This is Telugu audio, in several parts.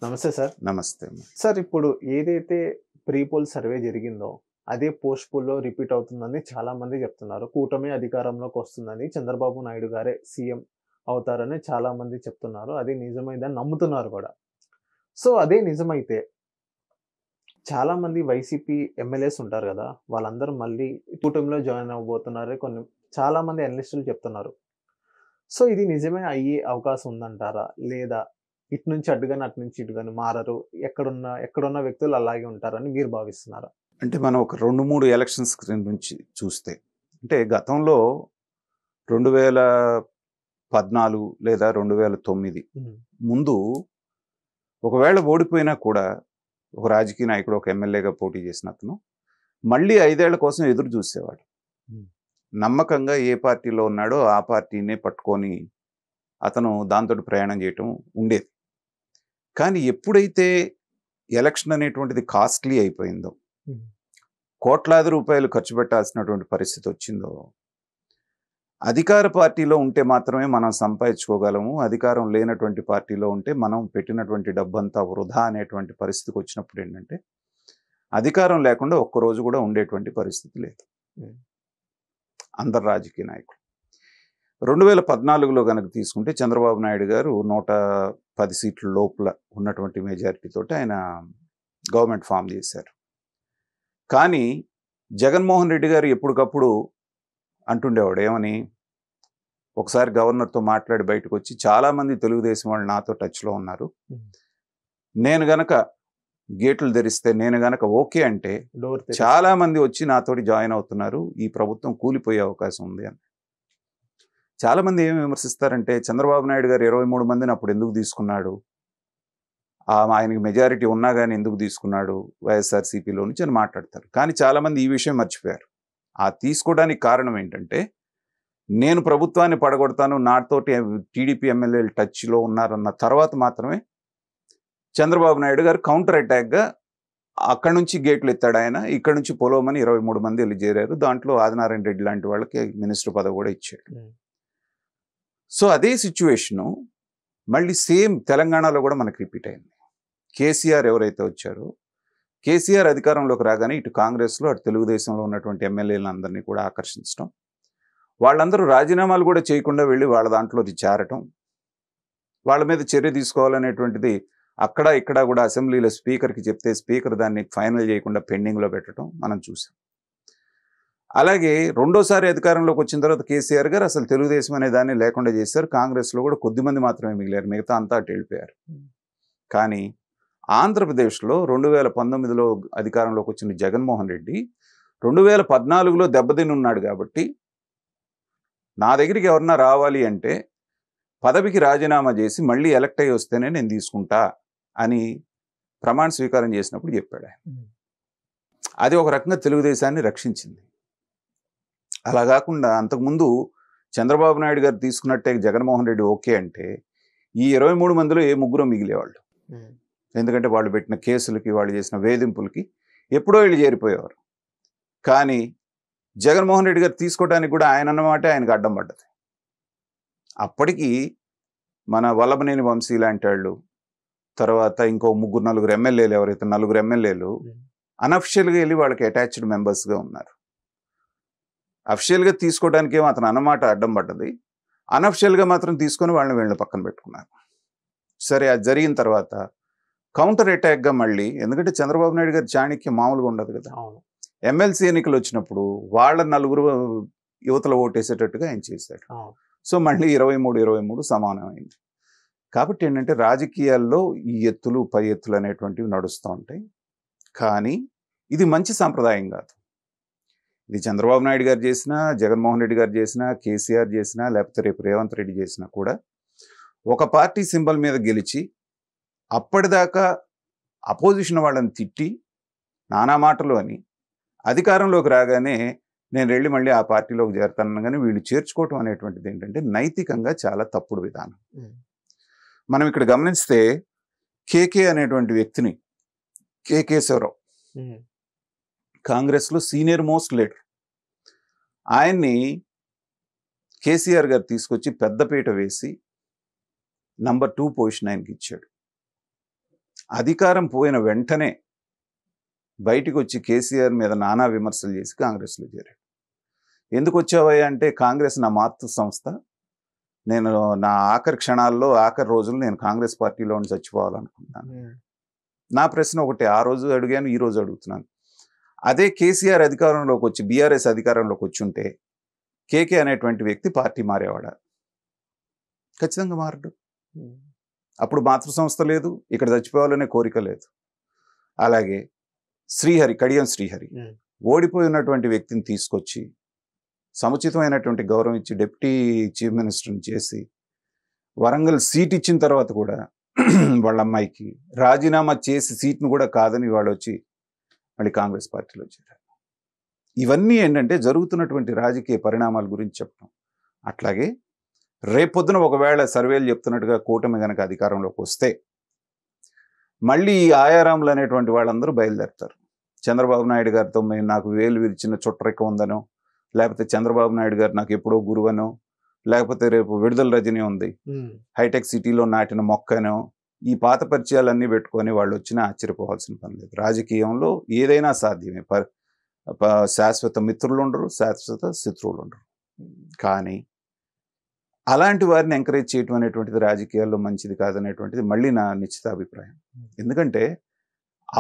నమస్తే సార్. నమస్తే. సార్ ఇప్పుడు ఏదైతే ప్రీ పోల్ సర్వే జరిగిందో, అదే పోస్ట్ పోల్‌లో రిపీట్ అవుతుందని చాలామంది చెప్తున్నారు. కూటమి అధికారంలోకి వస్తుందని, చంద్రబాబు నాయుడు గారే సీఎం అవుతారని చాలామంది చెప్తున్నారు. అది నిజమైందని నమ్ముతున్నారు కూడా. సో, అదే నిజమైతే చాలామంది వైసీపీ ఎమ్మెల్యేస్ ఉంటారు గదా! వాళ్ళందరూ మళ్ళీ కూటమిలో జాయిన్ అవ్వబోతున్నారని చాలామంది అనలిస్టులు చెప్తున్నారు. సో, ఇది నిజమే అయ్యే అవకాశం ఉందంటారా? లేదా ఇటు నుంచి అటు గాని, అటు నుంచి ఇటు గాని మారరు. ఎక్కడున్న వ్యక్తులు అలాగే ఉంటారని మీరు భావిస్తున్నారా? అంటే మనం ఒక 2, 3 ఎలక్షన్స్ నుంచి చూస్తే అంటే గతంలో 2014 లేదా 2009 హ్మ్. ముందు ఒకవేళ ఓడిపోయినా కూడా ఒక రాజకీయ నాయకుడు, ఒక ఎమ్మెల్యేగా పోటీ చేసిన అతను మళ్ళీ 5 ఏళ్ల కోసం ఎదురు చూసేవాడు. హ్మ్. నమ్మకంగా ఏ పార్టీలో ఉన్నాడో ఆ పార్టీనే పట్టుకొని అతను దాంతోటి ప్రయాణం చేయటం ఉండేది. కానీ ఎప్పుడైతే ఎలక్షన్ అనేటువంటిది కాస్ట్లీ అయిపోయిందో, హ్మ్. కోట్లాది రూపాయలు ఖర్చు పెట్టాల్సినటువంటి పరిస్థితి వచ్చిందో, అధికార పార్టీలో ఉంటే మాత్రమే మనం సంపాదించుకోగలము, అధికారం లేనటువంటి పార్టీలో ఉంటే మనం పెట్టినటువంటి డబ్బంతా వృధా అనేటువంటి పరిస్థితికి వచ్చినప్పుడు ఏంటంటే, అధికారం లేకుండా ఒక్కరోజు కూడా ఉండేటువంటి పరిస్థితి లేదు హ్మ్. అందరు రాజకీయ నాయకులు. 2014లో కనుక తీసుకుంటే చంద్రబాబు నాయుడు గారు 110 సీట్ల లోపల ఉన్నటువంటి మెజారిటీ తోటి ఆయన గవర్నమెంట్ ఫామ్ చేశారు. కానీ జగన్మోహన్ రెడ్డి గారు ఎప్పటికప్పుడు అంటుండేవాడు ఏమని, ఒకసారి గవర్నర్తో మాట్లాడి బయటకు వచ్చి, చాలామంది తెలుగుదేశం వాళ్ళు నాతో టచ్లో ఉన్నారు, హ్మ్. నేను గనక గేట్లు తెరిస్తే, నేను గనక ఓకే అంటే డోర్ తెరిస్తే. చాలామంది వచ్చి నాతోటి జాయిన్ అవుతున్నారు, ఈ ప్రభుత్వం కూలిపోయే అవకాశం ఉంది అని. చాలామంది ఏమి విమర్శిస్తారంటే, చంద్రబాబు నాయుడు గారు 23 మందిని అప్పుడు ఎందుకు తీసుకున్నాడు, ఆయనకి మెజారిటీ ఉన్నా కానీ ఎందుకు తీసుకున్నాడు వైఎస్ఆర్సీపీలో నుంచి అని మాట్లాడతారు. కానీ చాలామంది ఈ విషయం మర్చిపోయారు. ఆ తీసుకోవడానికి కారణం ఏంటంటే, నేను ప్రభుత్వాన్ని పడగొడతాను, నాతోటి టీడీపీ ఎమ్మెల్యేలు టచ్లో ఉన్నారన్న తర్వాత మాత్రమే చంద్రబాబు నాయుడు గారు కౌంటర్ అటాక్గా అక్కడి నుంచి గేట్లు ఎత్తాడు ఆయన. ఇక్కడ నుంచి పొలవమని 23 మంది వెళ్ళి చేరారు. దాంట్లో ఆదినారాయణ రెడ్డి లాంటి వాళ్ళకి మినిస్టర్ పదవి కూడా ఇచ్చాడు. సో అదే సిచ్యువేషను మళ్ళీ సేమ్ తెలంగాణలో కూడా మనకు రిపీట్ అయింది. కేసీఆర్ ఎవరైతే వచ్చారో, కేసీఆర్ అధికారంలోకి రాగానే ఇటు కాంగ్రెస్లో అటు తెలుగుదేశంలో ఉన్నటువంటి ఎమ్మెల్యేలందరినీ కూడా ఆకర్షించడం, వాళ్ళందరూ రాజీనామాలు కూడా చేయకుండా వెళ్ళి వాళ్ళ దాంట్లో చేరటం, వాళ్ళ మీద చర్య తీసుకోవాలనేటువంటిది అక్కడ ఇక్కడ కూడా అసెంబ్లీలో స్పీకర్కి చెప్తే స్పీకర్ దాన్ని ఫైనల్ చేయకుండా పెండింగ్లో పెట్టడం మనం చూసాం. అలాగే రెండోసారి అధికారంలోకి వచ్చిన తర్వాత కేసీఆర్ గారు అసలు తెలుగుదేశం అనే దాన్ని లేకుండా చేశారు. కాంగ్రెస్లో కూడా కొద్దిమంది మాత్రమే మిగిలారు, మిగతా అంతా అటు వెళ్ళిపోయారు. కానీ ఆంధ్రప్రదేశ్లో 2019లో అధికారంలోకి వచ్చిన జగన్మోహన్ రెడ్డి 2014లో దెబ్బతిని ఉన్నాడు కాబట్టి, నా దగ్గరికి ఎవరన్నా రావాలి అంటే పదవికి రాజీనామా చేసి మళ్ళీ ఎలక్ట్ అయ్యి వస్తేనే నేను తీసుకుంటా అని ప్రమాణ స్వీకారం చేసినప్పుడు చెప్పాడు ఆయన. అది ఒక రకంగా తెలుగుదేశాన్ని రక్షించింది. అలా కాకుండా అంతకుముందు చంద్రబాబు నాయుడు గారు తీసుకున్నట్టే జగన్మోహన్ రెడ్డి ఓకే అంటే ఈ 23 మందిలో ఏ ముగ్గురు మిగిలేవాళ్ళు. ఎందుకంటే వాళ్ళు పెట్టిన కేసులకి, వాళ్ళు చేసిన వేధింపులకి ఎప్పుడో వీళ్ళు చేరిపోయేవారు. కానీ జగన్మోహన్ రెడ్డి గారు తీసుకోవడానికి కూడా ఆయన అన్నమాట ఆయనకు అడ్డం పడ్డది. అప్పటికి మన వల్లభనేని వంశీ లాంటి వాళ్ళు, తర్వాత ఇంకో 3-4 ఎమ్మెల్యేలు, ఎవరైతే 4 ఎమ్మెల్యేలు అనఫిషియల్గా వెళ్ళి వాళ్ళకి అటాచ్డ్ మెంబర్స్గా ఉన్నారు. అఫిషియల్గా తీసుకోవడానికి ఏమో అతను అన్నమాట అడ్డం పడ్డది, అనఫిషియల్గా మాత్రం తీసుకొని వాళ్ళని వీళ్ళని పక్కన పెట్టుకున్నారు. సరే, అది జరిగిన తర్వాత కౌంటర్ అటాక్గా మళ్ళీ, ఎందుకంటే చంద్రబాబు నాయుడు గారి చాణక్యం మామూలుగా ఉండదు కదా, ఎమ్మెల్సీ ఎన్నికలు వచ్చినప్పుడు వాళ్ళ 4 యువతల ఓటేసేటట్టుగా ఆయన చేశాడు. సో మళ్ళీ 23 సమానమైంది. కాబట్టి ఏంటంటే రాజకీయాల్లో ఈ ఎత్తులు పై ఎత్తులు అనేటువంటివి నడుస్తూ ఉంటాయి. కానీ ఇది మంచి సాంప్రదాయం కాదు. ఇది చంద్రబాబు నాయుడు గారు చేసినా, జగన్మోహన్ రెడ్డి గారు చేసినా, కేసీఆర్ చేసినా, లేకపోతే రేపు రేవంత్ రెడ్డి చేసినా కూడా ఒక పార్టీ సింబల్ మీద గెలిచి అప్పటిదాకా అపోజిషన్ వాళ్ళని తిట్టి నానా మాటలు అని అధికారంలోకి రాగానే నేను వెళ్ళి మళ్ళీ ఆ పార్టీలోకి చేరతాను కానీ వీళ్ళు చేర్చుకోవటం అనేటువంటిది ఏంటంటే నైతికంగా చాలా తప్పుడు విధానం. మనం ఇక్కడ గమనిస్తే కేకే అనేటువంటి వ్యక్తిని, కేకేశ్వరరావు, కాంగ్రెస్లో సీనియర్ మోస్ట్ లీడర్, ఆయన్ని కేసీఆర్ గారు తీసుకొచ్చి పెద్దపీట వేసి నంబర్ 2 పొజిషన్ ఆయనకి ఇచ్చాడు. అధికారం పోయిన వెంటనే బయటికి వచ్చి కేసీఆర్ మీద నానా విమర్శలు చేసి కాంగ్రెస్లో చేరాడు. ఎందుకు వచ్చావయ్యా అంటే, కాంగ్రెస్ నా మాతృ సంస్థ, నేను నా ఆఖరి క్షణాల్లో ఆఖరి రోజులు నేను కాంగ్రెస్ పార్టీలో చచ్చిపోవాలనుకుంటున్నాను. నా ప్రశ్న ఒకటే, ఆ రోజు అడిగాను, ఈ రోజు అడుగుతున్నాను. అదే కేసీఆర్ అధికారంలోకి వచ్చి బీఆర్ఎస్ అధికారంలోకి వచ్చి ఉంటే కేకే అనేటువంటి వ్యక్తి పార్టీ మారేవాడా? ఖచ్చితంగా మారడు. అప్పుడు మాతృ సంస్థ లేదు, ఇక్కడ చచ్చిపోవాలనే కోరిక లేదు. అలాగే శ్రీహరి, కడియం శ్రీహరి ఓడిపోయి ఉన్నటువంటి వ్యక్తిని తీసుకొచ్చి సముచితమైనటువంటి గౌరవం ఇచ్చి డిప్యూటీ చీఫ్ మినిస్టర్ని చేసి వరంగల్ సీట్ ఇచ్చిన తర్వాత కూడా వాళ్ళ అమ్మాయికి రాజీనామా చేసి సీట్ను కూడా కాదని వాళ్ళు వచ్చి మళ్ళీ కాంగ్రెస్ పార్టీలో చేరారు. ఇవన్నీ ఏంటంటే జరుగుతున్నటువంటి రాజకీయ పరిణామాల గురించి చెప్పడం. అట్లాగే రేపొద్దున ఒకవేళ సర్వేలు చెప్తున్నట్టుగా కూటమి గనక అధికారంలోకి వస్తే మళ్ళీ ఆయారాములు అనేటువంటి వాళ్ళందరూ బయలుదేరుతారు. చంద్రబాబు నాయుడు గారితో నాకు వేలు విరిచిన చుట్టరెక్క ఉందనో, లేకపోతే చంద్రబాబు నాయుడు గారు నాకు ఎప్పుడో గురువనో, లేకపోతే రేపు విడుదల రజనీ ఉంది, హైటెక్ సిటీలో నాటిన మొక్కనో, ఈ పాత పరిచయాలన్నీ పెట్టుకొని వాళ్ళు వచ్చినా ఆశ్చర్యపోవాల్సిన పని లేదు. రాజకీయంలో ఏదైనా సాధ్యమే. శాశ్వత మిత్రులు ఉండరు, శాశ్వత శత్రువులు ఉండరు. కానీ అలాంటి వారిని ఎంకరేజ్ చేయటం అనేటువంటిది రాజకీయాల్లో మంచిది కాదనేటువంటిది మళ్ళీ నా నిశ్చిత అభిప్రాయం. ఎందుకంటే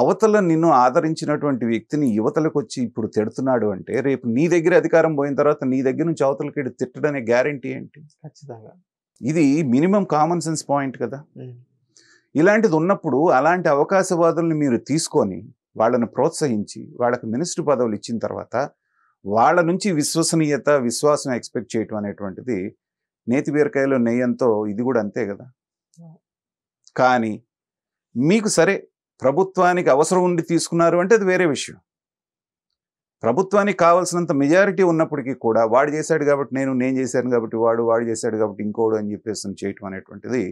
అవతల నిన్ను ఆదరించినటువంటి వ్యక్తిని యువతలకు వచ్చి ఇప్పుడు తిడుతున్నాడు అంటే, రేపు నీ దగ్గర అధికారం పోయిన తర్వాత నీ దగ్గర నుంచి అవతలకి తిట్టడనే గ్యారంటీ ఏంటి? ఖచ్చితంగా ఇది మినిమం కామన్ సెన్స్ పాయింట్ కదా. ఇలాంటిది ఉన్నప్పుడు అలాంటి అవకాశవాదుల్ని మీరు తీసుకొని వాళ్ళని ప్రోత్సహించి వాళ్ళకి మినిస్టర్ పదవులు ఇచ్చిన తర్వాత వాళ్ళ నుంచి విశ్వసనీయత, విశ్వాసం ఎక్స్పెక్ట్ చేయటం అనేటువంటిది నేతి బీరకాయలో నెయ్యంతో ఇది కూడా అంతే కదా. కానీ మీకు సరే ప్రభుత్వానికి అవసరం ఉండి తీసుకున్నారు అంటే అది వేరే విషయం. ప్రభుత్వానికి కావాల్సినంత మెజారిటీ ఉన్నప్పటికీ కూడా వాడు చేశాడు కాబట్టి నేను చేశాను కాబట్టి వాడు చేశాడు కాబట్టి ఇంకోడు అని చెప్పేసి చేయటం అనేటువంటిది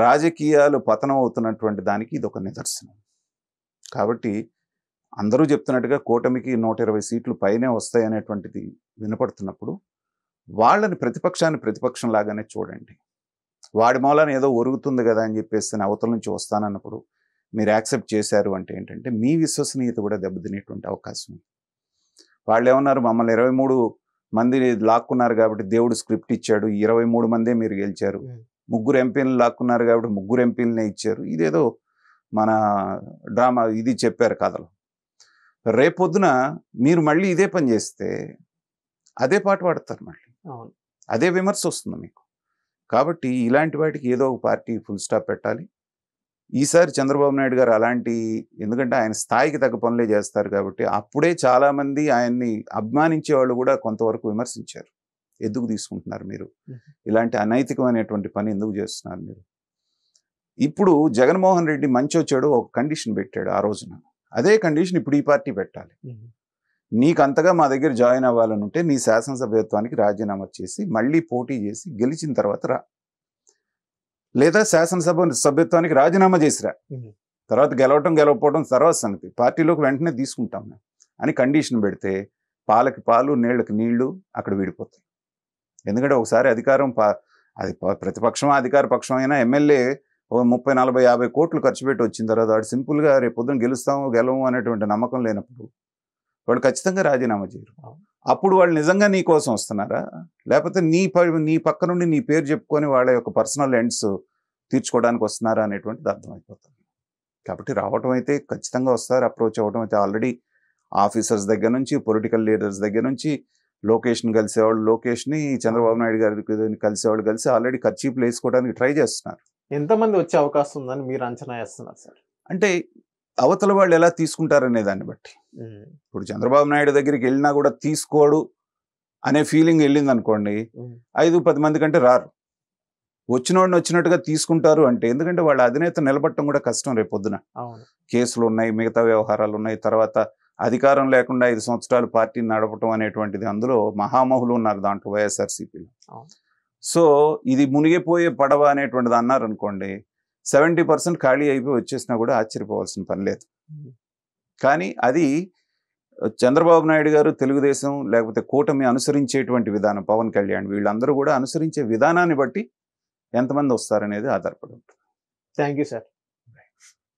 రాజకీయాలు పతనం అవుతున్నటువంటి దానికి ఇది ఒక నిదర్శనం. కాబట్టి అందరూ చెప్తున్నట్టుగా కూటమికి 120 సీట్లు పైనే వస్తాయనేటువంటిది వినపడుతున్నప్పుడు వాళ్ళని ప్రతిపక్షం లాగానే చూడండి. వాడి మూలాన ఏదో ఒరుగుతుంది కదా అని చెప్పేసి అవతల నుంచి వస్తానన్నప్పుడు మీరు యాక్సెప్ట్ చేశారు అంటే ఏంటంటే మీ విశ్వసనీయత కూడా దెబ్బతినేటువంటి అవకాశం ఉంది. వాళ్ళు ఏమన్నారు, మమ్మల్ని 23 మంది లాక్కున్నారు కాబట్టి దేవుడు స్క్రిప్ట్ ఇచ్చాడు, 23 మందే మీరు గెలిచారు, 3 ఎంపీలను లాక్కున్నారు కాబట్టి 3 ఎంపీలనే ఇచ్చారు, ఇదేదో మన డ్రామా ఇది చెప్పారు కథలు. రేపొద్దున మీరు మళ్ళీ ఇదే పని చేస్తే అదే పాట పాడతారు, మళ్ళీ అదే విమర్శ వస్తుంది మీకు. కాబట్టి ఇలాంటి వాటికి ఏదో ఒక పార్టీ ఫుల్ స్టాప్ పెట్టాలి. ఈసారి చంద్రబాబు నాయుడు గారు అలాంటి, ఎందుకంటే ఆయన స్థాయికి తగ్గ పనులే చేస్తారు కాబట్టి అప్పుడే చాలామంది ఆయన్ని అభిమానించే వాళ్ళు కూడా కొంతవరకు విమర్శించారు. ఎందుకు తీసుకుంటున్నారు మీరు, ఇలాంటి అనైతికమైనటువంటి పని ఎందుకు చేస్తున్నారు మీరు? ఇప్పుడు జగన్మోహన్ రెడ్డి మంచో చెడు ఒక కండిషన్ పెట్టాడు ఆ రోజున, అదే కండిషన్ ఇప్పుడు ఈ పార్టీ పెట్టాలి. నీకు అంతగా మా దగ్గర జాయిన్ అవ్వాలని ఉంటే నీ శాసనసభ్యత్వానికి రాజీనామా చేసి మళ్ళీ పోటీ చేసి గెలిచిన తర్వాత రా, లేదా శాసనసభ సభ్యత్వానికి రాజీనామా చేసిరా, తర్వాత గెలవకపోవడం తర్వాత సంగతి, పార్టీలోకి వెంటనే తీసుకుంటాం అని కండిషన్ పెడితే పాలకి పాలు నీళ్ళకి నీళ్లు అక్కడ విడిపోతాయి. ఎందుకంటే ఒకసారి అధికారం అది ప్రతిపక్షం అధికార పక్షం అయినా ఎమ్మెల్యే 30, 40, 50 కోట్లు ఖర్చు పెట్టి వచ్చిన తర్వాత వాడు సింపుల్గా రేపు పొద్దున గెలవము అనేటువంటి నమ్మకం లేనప్పుడు వాడు ఖచ్చితంగా రాజీనామా చేయరు. అప్పుడు వాళ్ళు నిజంగా నీ కోసం వస్తున్నారా, లేకపోతే నీ పక్క నుండి నీ పేరు చెప్పుకొని వాళ్ళ యొక్క పర్సనల్ ఎండ్స్ తీర్చుకోవడానికి వస్తున్నారా అనేటువంటిది అర్థమైపోతుంది. కాబట్టి రావటం అయితే ఖచ్చితంగా వస్తారు, అప్రోచ్ అవ్వడం అయితే ఆల్రెడీ ఆఫీసర్స్ దగ్గర నుంచి పొలిటికల్ లీడర్స్ దగ్గర నుంచి లోకేష్ని కలిసేవాళ్ళు లోకేష్ని, చంద్రబాబు నాయుడు గారికి కలిసేవాళ్ళు కలిసి ఆల్రెడీ కర్చీపులు వేసుకోవడానికి ట్రై చేస్తున్నారు. ఎంతమంది వచ్చే అవకాశం ఉందని మీరు అంచనా వేస్తున్నారు సార్? అంటే అవతల వాళ్ళు ఎలా తీసుకుంటారనే దాన్ని బట్టి. ఇప్పుడు చంద్రబాబు నాయుడు దగ్గరికి వెళ్ళినా కూడా తీసుకోడు అనే ఫీలింగ్ వెళ్ళింది అనుకోండి, 5-10 మంది కంటే రారు. వచ్చినోడిని వచ్చినట్టుగా తీసుకుంటారు అంటే, ఎందుకంటే వాళ్ళ అధినేత నిలబడటం కూడా కష్టం. రేపొద్దున కేసులు ఉన్నాయి, మిగతా వ్యవహారాలు ఉన్నాయి, తర్వాత అధికారం లేకుండా 5 సంవత్సరాలు పార్టీని నడపటం అనేటువంటిది, అందులో మహామహులు ఉన్నారు దాంట్లో వైఎస్ఆర్సీపీలో. సో ఇది మునిగిపోయే పడవ అనేటువంటిది అన్నారు అనుకోండి, 70% ఖాళీ అయిపోయి వచ్చేసినా కూడా ఆశ్చర్యపోవాల్సిన పని లేదు. కానీ అది చంద్రబాబు నాయుడు గారు, తెలుగుదేశం లేకపోతే కూటమి అనుసరించేటువంటి విధానం, పవన్ కళ్యాణ్ వీళ్ళందరూ కూడా అనుసరించే విధానాన్ని బట్టి ఎంతమంది వస్తారనేది ఆధారపడి ఉంటుంది. Thank you sir.